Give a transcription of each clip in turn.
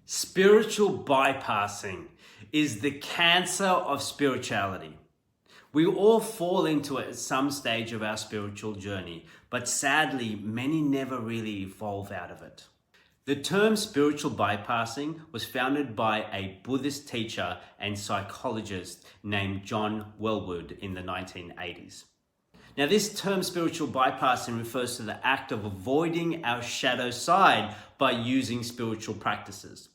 Spiritual bypassing is the cancer of spirituality. We all fall into it at some stage of our spiritual journey, but sadly, many never really evolve out of it. The term spiritual bypassing was founded by a Buddhist teacher and psychologist named John Welwood in the 1980s. Now, this term spiritual bypassing refers to the act of avoiding our shadow side by using spiritual practices.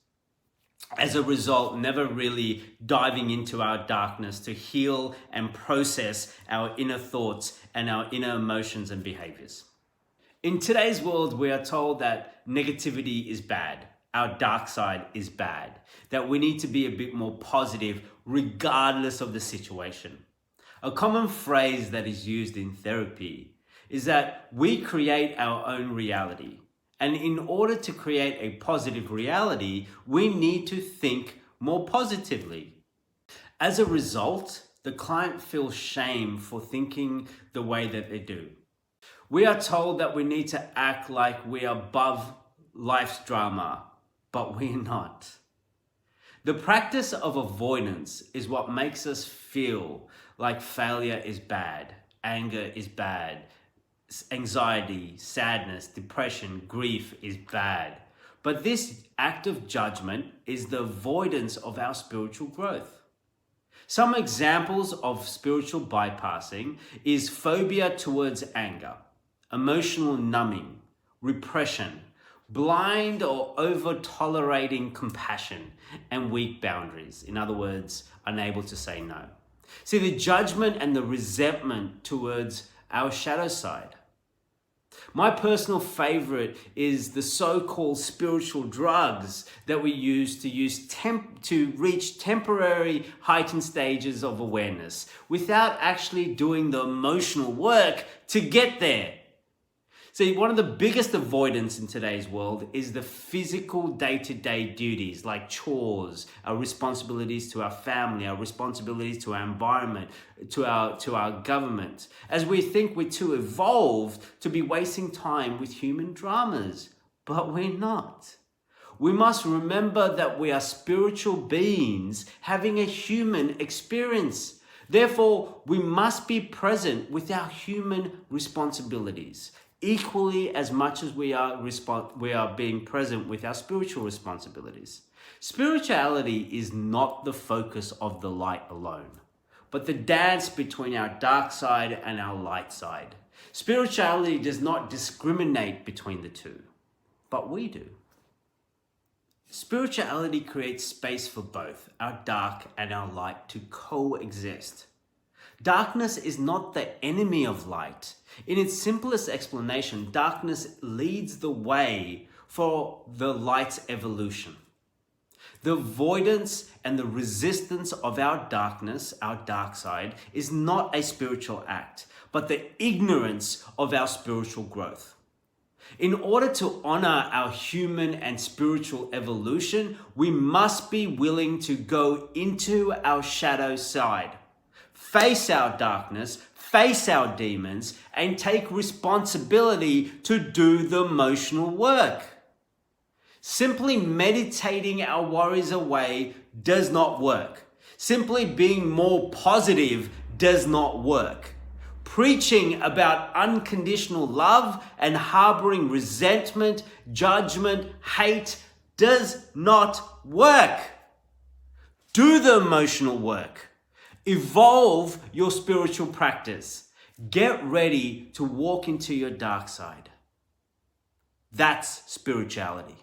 As a result, never really diving into our darkness to heal and process our inner thoughts and our inner emotions and behaviors. In today's world, we are told that negativity is bad, our dark side is bad, that we need to be a bit more positive regardless of the situation. A common phrase that is used in therapy is that we create our own reality. And in order to create a positive reality, we need to think more positively. As a result, the client feels shame for thinking the way that they do. We are told that we need to act like we are above life's drama, but we're not. The practice of avoidance is what makes us feel like failure is bad, anger is bad, anxiety, sadness, depression, grief is bad. But this act of judgment is the avoidance of our spiritual growth. Some examples of spiritual bypassing is phobia towards anger, emotional numbing, repression, blind or over-tolerating compassion, and weak boundaries. In other words, unable to say no. See, the judgment and the resentment towards our shadow side. My personal favorite is the so-called spiritual drugs that we use to reach temporary heightened stages of awareness without actually doing the emotional work to get there. See, one of the biggest avoidance in today's world is the physical day-to-day duties like chores, our responsibilities to our family, our responsibilities to our environment, to our government, as we think we're too evolved to be wasting time with human dramas, but we're not. We must remember that we are spiritual beings having a human experience. Therefore, we must be present with our human responsibilities, equally as much as we are being present with our spiritual responsibilities. Spirituality is not the focus of the light alone, but the dance between our dark side and our light side. Spirituality does not discriminate between the two, but we do. Spirituality creates space for both our dark and our light to coexist. Darkness is not the enemy of light. In its simplest explanation, darkness leads the way for the light's evolution. The avoidance and the resistance of our darkness, our dark side, is not a spiritual act, but the ignorance of our spiritual growth. In order to honor our human and spiritual evolution, we must be willing to go into our shadow side, face our darkness, face our demons, and take responsibility to do the emotional work. Simply meditating our worries away does not work. Simply being more positive does not work. Preaching about unconditional love and harboring resentment, judgment, hate does not work. Do the emotional work. Evolve your spiritual practice. Get ready to walk into your dark side. That's spirituality.